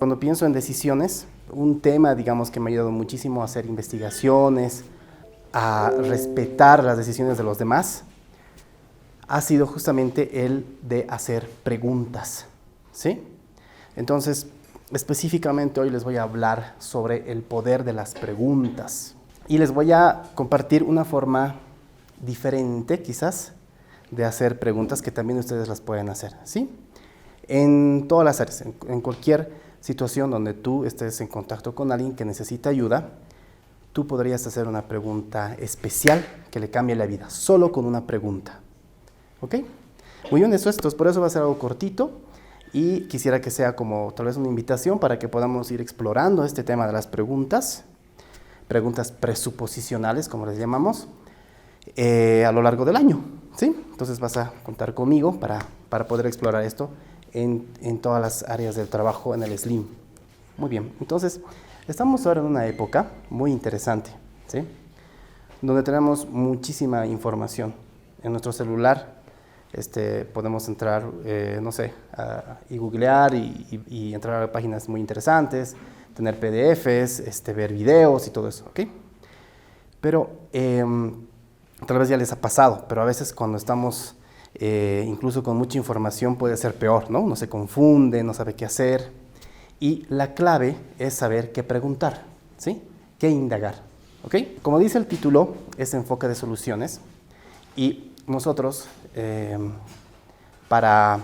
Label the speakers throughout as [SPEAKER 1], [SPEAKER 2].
[SPEAKER 1] Cuando pienso en decisiones, un tema, digamos, que me ha ayudado muchísimo a hacer investigaciones, a respetar las decisiones de los demás, ha sido justamente el de hacer preguntas, ¿sí? Entonces, específicamente hoy les voy a hablar sobre el poder de las preguntas y les voy a compartir una forma diferente, quizás, de hacer preguntas que también ustedes las pueden hacer, ¿sí? En todas las áreas, en cualquier situación donde tú estés en contacto con alguien que necesita ayuda, tú podrías hacer una pregunta especial que le cambie la vida, solo con una pregunta. ¿Ok? Muy bien, eso es. Entonces, por eso va a ser algo cortito y quisiera que sea como tal vez una invitación para que podamos ir explorando este tema de las preguntas presuposicionales, como les llamamos, a lo largo del año, ¿sí? Entonces vas a contar conmigo para poder explorar esto en todas las áreas del trabajo en el SLIM. Muy bien, entonces estamos ahora en una época muy interesante, ¿sí? Donde tenemos muchísima información. En nuestro celular podemos entrar, no sé, y googlear y entrar a páginas muy interesantes, tener PDFs, ver videos y todo eso, ¿ok? Pero tal vez ya les ha pasado, pero a veces cuando estamos incluso con mucha información puede ser peor, ¿no? Uno se confunde, no sabe qué hacer. Y la clave es saber qué preguntar, ¿sí? Qué indagar, ¿ok? Como dice el título, es enfoque de soluciones. Y nosotros, para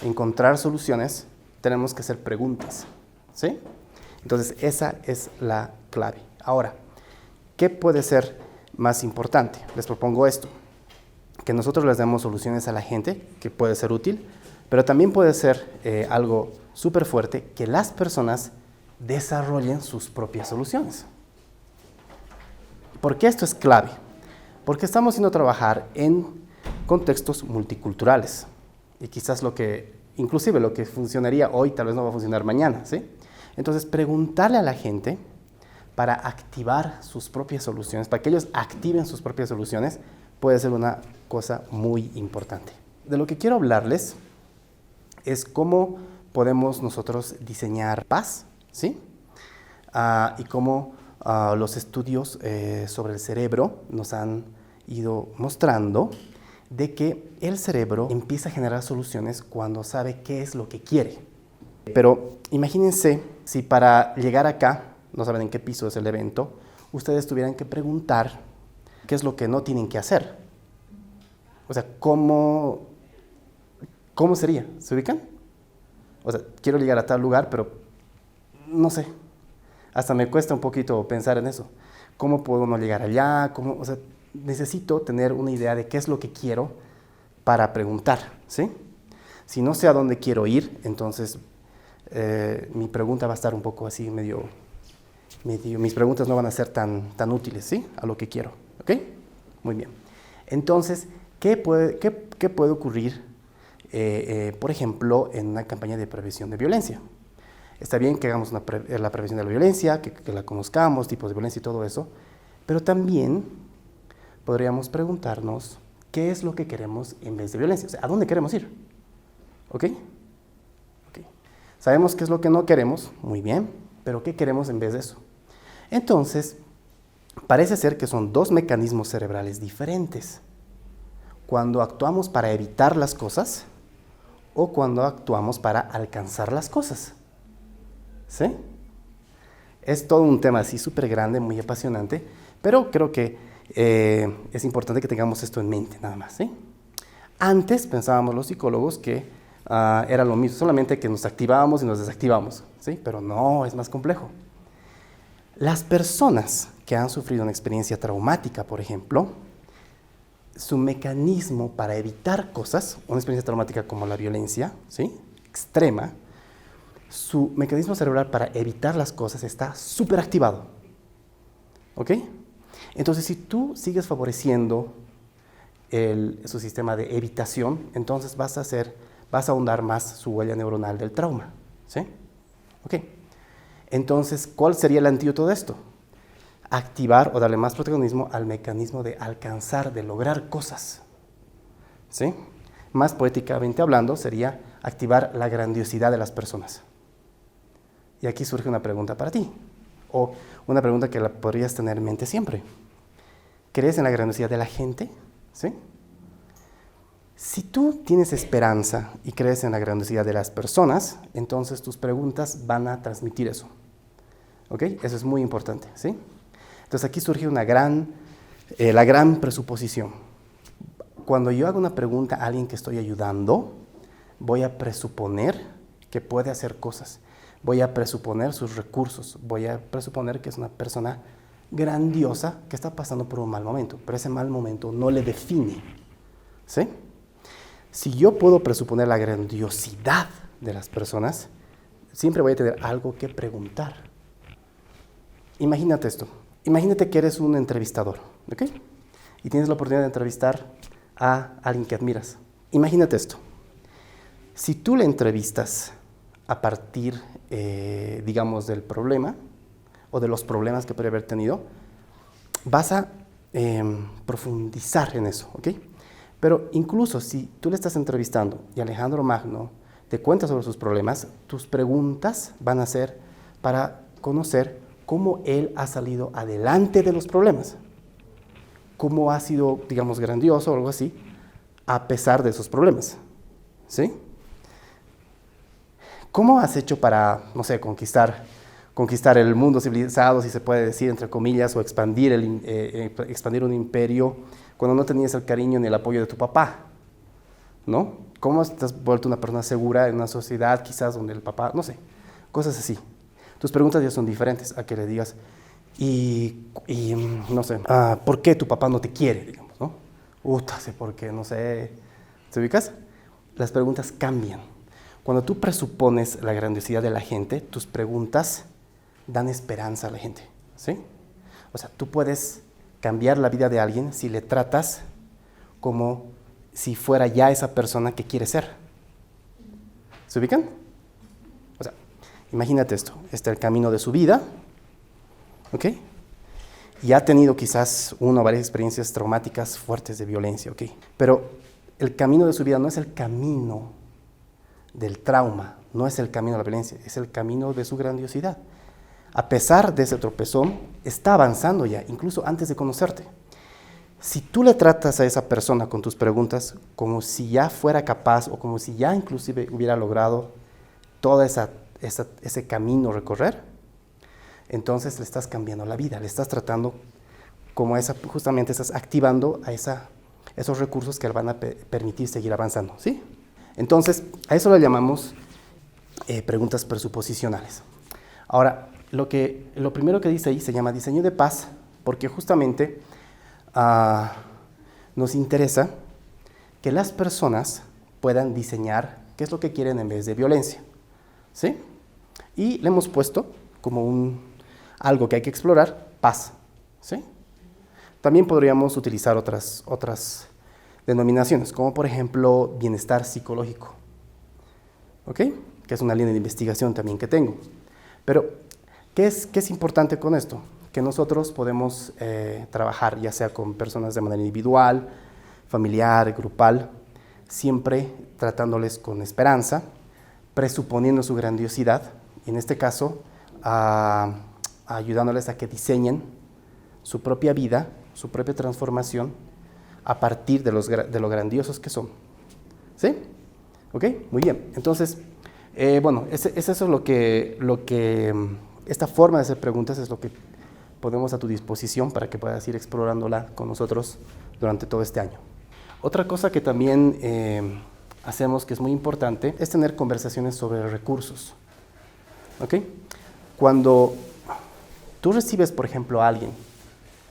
[SPEAKER 1] encontrar soluciones, tenemos que hacer preguntas, ¿sí? Entonces, esa es la clave. Ahora, ¿qué puede ser más importante? Les propongo esto, que nosotros les demos soluciones a la gente, que puede ser útil, pero también puede ser algo súper fuerte, que las personas desarrollen sus propias soluciones. ¿Por qué esto es clave? Porque estamos haciendo trabajar en contextos multiculturales, y quizás inclusive lo que funcionaría hoy, tal vez no va a funcionar mañana, ¿sí? Entonces, preguntarle a la gente para activar sus propias soluciones, para que ellos activen sus propias soluciones, puede ser una cosa muy importante. De lo que quiero hablarles es cómo podemos nosotros diseñar paz, ¿sí? Y cómo los estudios sobre el cerebro nos han ido mostrando de que el cerebro empieza a generar soluciones cuando sabe qué es lo que quiere. Pero imagínense si para llegar acá, no saben en qué piso es el evento, ustedes tuvieran que preguntar qué es lo que no tienen que hacer. O sea, ¿cómo sería? ¿Se ubican? O sea, quiero llegar a tal lugar, pero no sé. Hasta me cuesta un poquito pensar en eso. ¿Cómo puedo no llegar allá? O sea, necesito tener una idea de qué es lo que quiero para preguntar, ¿sí? Si no sé a dónde quiero ir, entonces mi pregunta va a estar un poco así, mis preguntas no van a ser tan útiles, ¿sí? A lo que quiero, ¿ok? Muy bien. Entonces, ¿qué puede ocurrir, por ejemplo, en una campaña de prevención de violencia? Está bien que hagamos la prevención de la violencia, que la conozcamos, tipos de violencia y todo eso, pero también podríamos preguntarnos qué es lo que queremos en vez de violencia, o sea, ¿a dónde queremos ir? ¿Ok? Sabemos qué es lo que no queremos, muy bien, pero ¿qué queremos en vez de eso? Entonces, parece ser que son dos mecanismos cerebrales diferentes. Cuando actuamos para evitar las cosas o cuando actuamos para alcanzar las cosas. ¿Sí? Es todo un tema así súper grande, muy apasionante, pero creo que es importante que tengamos esto en mente nada más, ¿sí? Antes pensábamos los psicólogos que era lo mismo, solamente que nos activábamos y nos desactivábamos, ¿sí? Pero no, es más complejo. Las personas que han sufrido una experiencia traumática, por ejemplo, su mecanismo para evitar cosas, una experiencia traumática como la violencia, ¿sí? Extrema, su mecanismo cerebral para evitar las cosas está súper activado. ¿Ok? Entonces, si tú sigues favoreciendo su sistema de evitación, entonces vas a ahondar más su huella neuronal del trauma. ¿Sí? ¿Ok? Entonces, ¿cuál sería el antídoto de esto? Activar o darle más protagonismo al mecanismo de alcanzar, de lograr cosas. ¿Sí? Más poéticamente hablando, sería activar la grandiosidad de las personas. Y aquí surge una pregunta para ti, o una pregunta que la podrías tener en mente siempre. ¿Crees en la grandiosidad de la gente? ¿Sí? Si tú tienes esperanza y crees en la grandiosidad de las personas, entonces tus preguntas van a transmitir eso. ¿Ok? Eso es muy importante, ¿sí? Entonces aquí surge la gran presuposición. Cuando yo hago una pregunta a alguien que estoy ayudando, voy a presuponer que puede hacer cosas. Voy a presuponer sus recursos. Voy a presuponer que es una persona grandiosa que está pasando por un mal momento. Pero ese mal momento no le define. ¿Sí? Si yo puedo presuponer la grandiosidad de las personas, siempre voy a tener algo que preguntar. Imagínate esto. Imagínate que eres un entrevistador, ¿ok? Y tienes la oportunidad de entrevistar a alguien que admiras. Imagínate esto. Si tú le entrevistas a partir, digamos, del problema o de los problemas que puede haber tenido, vas a profundizar en eso, ¿ok? Pero incluso si tú le estás entrevistando y Alejandro Magno te cuenta sobre sus problemas, tus preguntas van a ser para conocer cómo él ha salido adelante de los problemas, cómo ha sido, digamos, grandioso o algo así, a pesar de esos problemas, ¿sí? ¿Cómo has hecho para, no sé, conquistar el mundo civilizado, si se puede decir, entre comillas, o expandir un imperio cuando no tenías el cariño ni el apoyo de tu papá? ¿No? ¿Cómo te has vuelto una persona segura en una sociedad quizás donde el papá, no sé, cosas así? Tus preguntas ya son diferentes a que le digas, no sé, ¿por qué tu papá no te quiere? Digamos, ¿no? Sé por qué, no sé. ¿Te ubicas? Las preguntas cambian. Cuando tú presupones la grandiosidad de la gente, tus preguntas dan esperanza a la gente, ¿sí? O sea, tú puedes cambiar la vida de alguien si le tratas como si fuera ya esa persona que quiere ser. ¿Se ubican? O sea, imagínate esto. Este es el camino de su vida, ¿ok? Y ha tenido quizás una o varias experiencias traumáticas fuertes de violencia, ¿ok? Pero el camino de su vida no es el camino del trauma, no es el camino de la violencia, es el camino de su grandiosidad. A pesar de ese tropezón, está avanzando ya, incluso antes de conocerte. Si tú le tratas a esa persona con tus preguntas como si ya fuera capaz o como si ya inclusive hubiera logrado todo ese camino recorrer, entonces le estás cambiando la vida, le estás tratando como justamente estás activando a esos recursos que le van a permitir seguir avanzando, ¿sí? Entonces, a eso le llamamos preguntas presuposicionales. Ahora, lo primero que dice ahí se llama diseño de paz, porque justamente nos interesa que las personas puedan diseñar qué es lo que quieren en vez de violencia, ¿sí? Y le hemos puesto como algo que hay que explorar, paz, ¿sí? También podríamos utilizar otras denominaciones, como por ejemplo bienestar psicológico, ¿ok? Que es una línea de investigación también que tengo. Pero, ¿qué es importante con esto? Que nosotros podemos trabajar ya sea con personas de manera individual, familiar, grupal, siempre tratándoles con esperanza, presuponiendo su grandiosidad, y en este caso, ayudándoles a que diseñen su propia vida, su propia transformación, a partir de lo grandiosos que son. ¿Sí? ¿Ok? Muy bien. Entonces, es eso lo que esta forma de hacer preguntas es lo que ponemos a tu disposición para que puedas ir explorándola con nosotros durante todo este año. Otra cosa que también hacemos que es muy importante es tener conversaciones sobre recursos. ¿Ok? Cuando tú recibes, por ejemplo, a alguien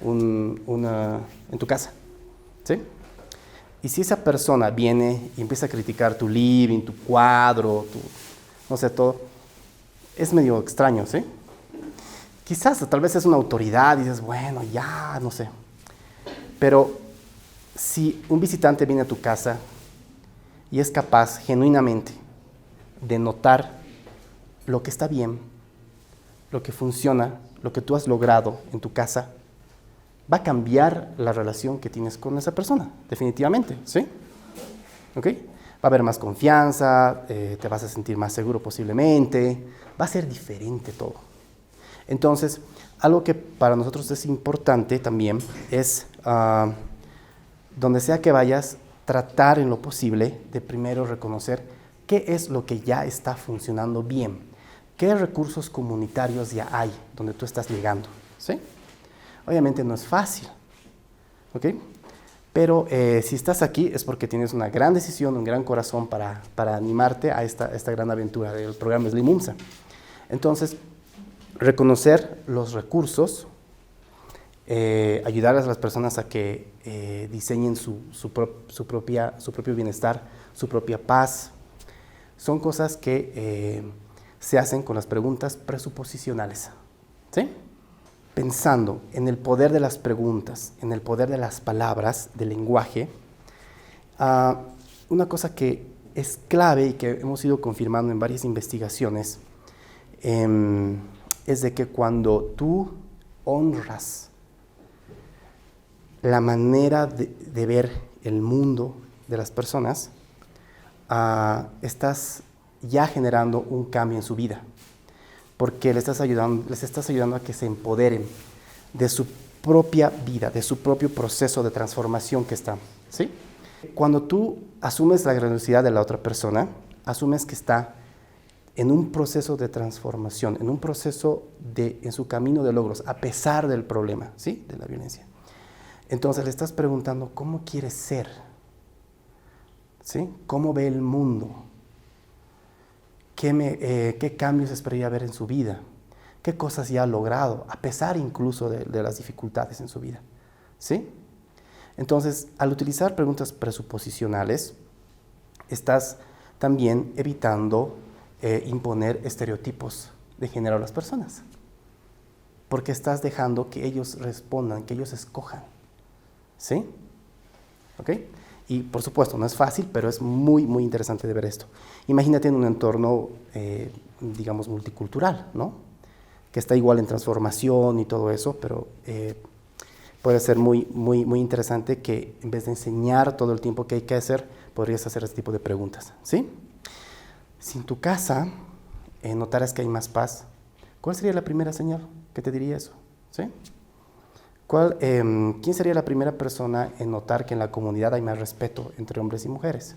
[SPEAKER 1] en tu casa, ¿sí? Y si esa persona viene y empieza a criticar tu living, tu cuadro, no sé, todo, es medio extraño, ¿sí? Quizás tal vez es una autoridad y dices, bueno, ya, no sé. Pero si un visitante viene a tu casa y es capaz genuinamente de notar lo que está bien, lo que funciona, lo que tú has logrado en tu casa, va a cambiar la relación que tienes con esa persona, definitivamente, ¿sí? ¿Ok? Va a haber más confianza, te vas a sentir más seguro posiblemente, va a ser diferente todo. Entonces, algo que para nosotros es importante también es, donde sea que vayas, tratar en lo posible de primero reconocer qué es lo que ya está funcionando bien, qué recursos comunitarios ya hay donde tú estás llegando, ¿sí? Obviamente no es fácil, ¿ok? Pero si estás aquí es porque tienes una gran decisión, un gran corazón para animarte a esta gran aventura del programa Slim UMSA. Entonces, reconocer los recursos, ayudar a las personas a que diseñen su propio bienestar, su propia paz, son cosas que se hacen con las preguntas presuposicionales, ¿sí? Pensando en el poder de las preguntas, en el poder de las palabras, del lenguaje, una cosa que es clave y que hemos ido confirmando en varias investigaciones es de que cuando tú honras la manera de ver el mundo de las personas, estás ya generando un cambio en su vida, porque les estás ayudando a que se empoderen de su propia vida, de su propio proceso de transformación que está, ¿sí? Cuando tú asumes la grandiosidad de la otra persona, asumes que está en un proceso de transformación, en un proceso en su camino de logros, a pesar del problema, ¿sí? De la violencia. Entonces le estás preguntando cómo quiere ser, ¿sí? ¿Cómo ve el mundo? ¿Qué cambios esperaría ver en su vida? ¿Qué cosas ya ha logrado, a pesar incluso de las dificultades en su vida? ¿Sí? Entonces, al utilizar preguntas presuposicionales, estás también evitando imponer estereotipos de género a las personas, porque estás dejando que ellos respondan, que ellos escojan. ¿Sí? ¿Ok? Y por supuesto, no es fácil, pero es muy, muy interesante de ver esto. Imagínate en un entorno, digamos, multicultural, ¿no? Que está igual en transformación y todo eso, pero puede ser muy, muy, muy interesante que en vez de enseñar todo el tiempo qué hay que hacer, podrías hacer este tipo de preguntas, ¿sí? Si en tu casa notaras que hay más paz, ¿cuál sería la primera señal que te diría eso? ¿Sí? ¿Quién sería la primera persona en notar que en la comunidad hay más respeto entre hombres y mujeres?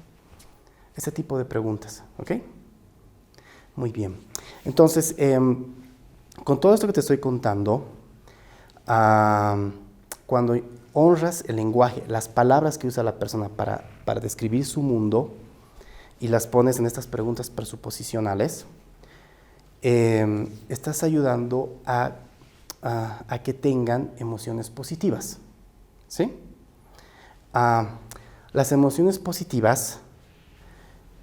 [SPEAKER 1] Ese tipo de preguntas, ¿ok? Muy bien. Entonces, con todo esto que te estoy contando, cuando honras el lenguaje, las palabras que usa la persona para describir su mundo y las pones en estas preguntas presuposicionales, estás ayudando a que tengan emociones positivas, ¿sí? Las emociones positivas,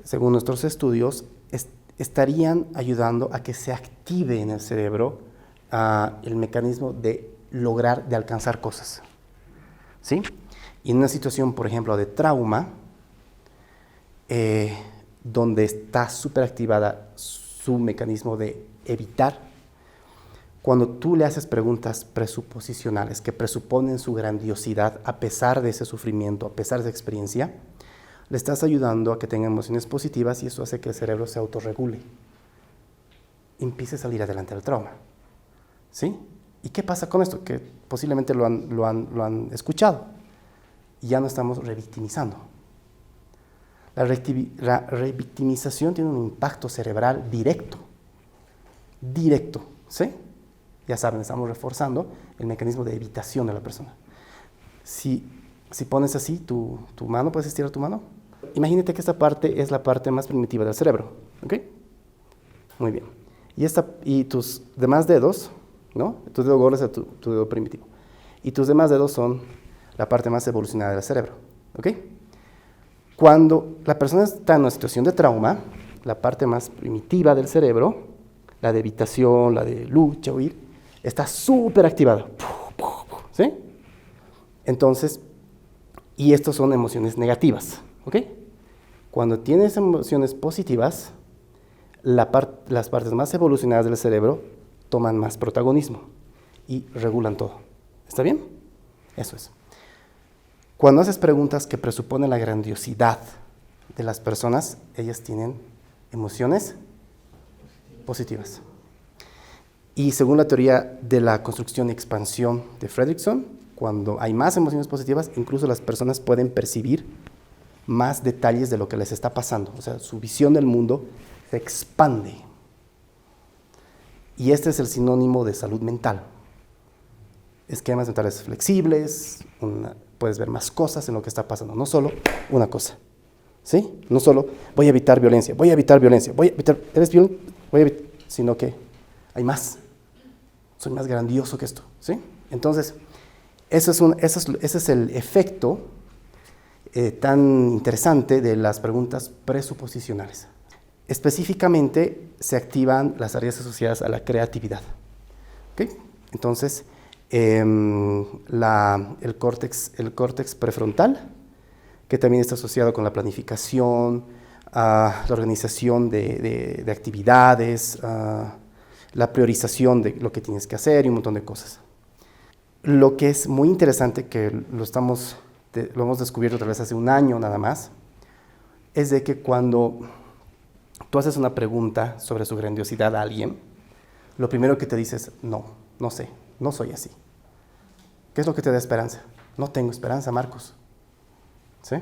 [SPEAKER 1] según nuestros estudios, estarían ayudando a que se active en el cerebro el mecanismo de alcanzar cosas, ¿sí? Y en una situación, por ejemplo, de trauma, donde está súper activada su mecanismo de evitar, cuando tú le haces preguntas presuposicionales que presuponen su grandiosidad a pesar de ese sufrimiento, a pesar de esa experiencia, le estás ayudando a que tenga emociones positivas y eso hace que el cerebro se autorregule. Empiece a salir adelante del trauma, ¿sí? ¿Y qué pasa con esto? Que posiblemente lo han escuchado. Y ya no estamos revictimizando. La revictimización tiene un impacto cerebral directo, ¿sí? Ya saben, estamos reforzando el mecanismo de evitación de la persona. Si pones así tu mano, ¿puedes estirar tu mano? Imagínate que esta parte es la parte más primitiva del cerebro, ¿ok? Muy bien. Y tus demás dedos, ¿no? Tu dedo gordo es tu dedo primitivo. Y tus demás dedos son la parte más evolucionada del cerebro, ¿ok? Cuando la persona está en una situación de trauma, la parte más primitiva del cerebro, la de evitación, la de lucha, huir, está súper activada, ¿sí? Entonces, y estas son emociones negativas, ¿ok? Cuando tienes emociones positivas, las partes más evolucionadas del cerebro toman más protagonismo y regulan todo. ¿Está bien? Eso es. Cuando haces preguntas que presuponen la grandiosidad de las personas, ellas tienen emociones positivas. Y según la teoría de la construcción y expansión de Fredrickson, cuando hay más emociones positivas, incluso las personas pueden percibir más detalles de lo que les está pasando. O sea, su visión del mundo se expande. Y este es el sinónimo de salud mental. Esquemas mentales flexibles, puedes ver más cosas en lo que está pasando, no solo una cosa. ¿Sí? No solo voy a evitar violencia, voy a evitar violencia, ¿eres violento? Sino que hay más. Soy más grandioso que esto. ¿Sí? Entonces, ese es el efecto tan interesante de las preguntas presuposicionales. Específicamente, se activan las áreas asociadas a la creatividad. ¿Okay? Entonces, el córtex prefrontal, que también está asociado con la planificación, la organización de actividades, la priorización de lo que tienes que hacer y un montón de cosas. Lo que es muy interesante, que lo hemos descubierto tal vez hace un año nada más, es de que cuando tú haces una pregunta sobre su grandiosidad a alguien, lo primero que te dice es, no sé, no soy así. ¿Qué es lo que te da esperanza? No tengo esperanza, Marcos. ¿Sí?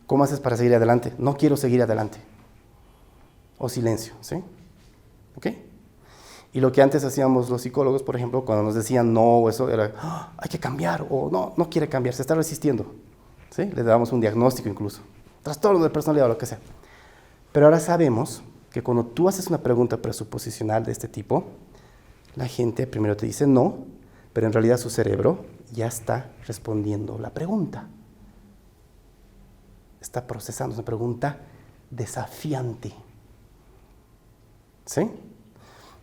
[SPEAKER 1] ¿Cómo haces para seguir adelante? No quiero seguir adelante. O silencio, ¿sí? ¿Ok? Y lo que antes hacíamos los psicólogos, por ejemplo, cuando nos decían no o eso, era, hay que cambiar, o no quiere cambiar, se está resistiendo. ¿Sí? Le dábamos un diagnóstico incluso, trastorno de personalidad o lo que sea. Pero ahora sabemos que cuando tú haces una pregunta presuposicional de este tipo, la gente primero te dice no, pero en realidad su cerebro ya está respondiendo la pregunta. Está procesando una pregunta desafiante. ¿Sí?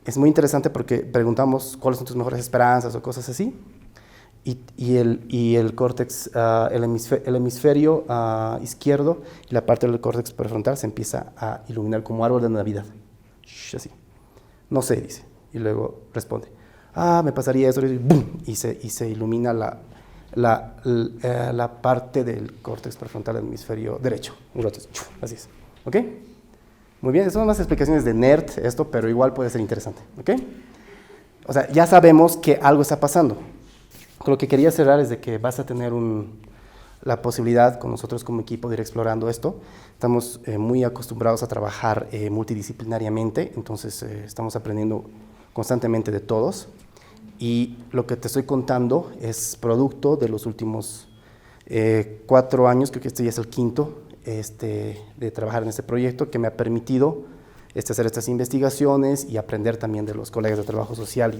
[SPEAKER 1] Es muy interesante porque preguntamos cuáles son tus mejores esperanzas o cosas así, y el córtex, el hemisferio izquierdo y la parte del córtex prefrontal se empieza a iluminar como árbol de Navidad. Así. No sé, dice. Y luego responde, me pasaría eso, y ¡boom! Y se ilumina la parte del córtex prefrontal del hemisferio derecho. Un rato, así es. ¿Ok? Muy bien, son unas explicaciones de nerd esto, pero igual puede ser interesante. ¿Ok? O sea, ya sabemos que algo está pasando. Lo que quería cerrar es de que vas a tener la posibilidad con nosotros como equipo de ir explorando esto. Estamos muy acostumbrados a trabajar multidisciplinariamente, entonces estamos aprendiendo constantemente de todos. Y lo que te estoy contando es producto de los últimos 4 años, creo que este ya es el quinto, de trabajar en este proyecto, que me ha permitido hacer estas investigaciones y aprender también de los colegas de trabajo social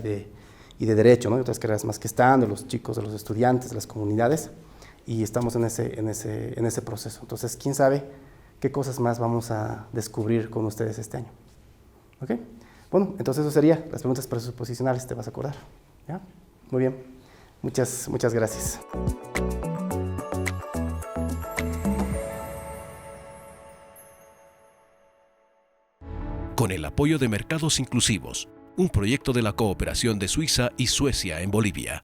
[SPEAKER 1] y de derecho, ¿no? De otras carreras más que están, de los chicos, de los estudiantes, de las comunidades, y estamos en ese proceso. Entonces, quién sabe qué cosas más vamos a descubrir con ustedes este año. ¿Ok? Bueno, entonces eso sería las preguntas presuposicionales, te vas a acordar. ¿Ya? Muy bien. Muchas gracias.
[SPEAKER 2] Con el apoyo de Mercados Inclusivos, un proyecto de la cooperación de Suiza y Suecia en Bolivia.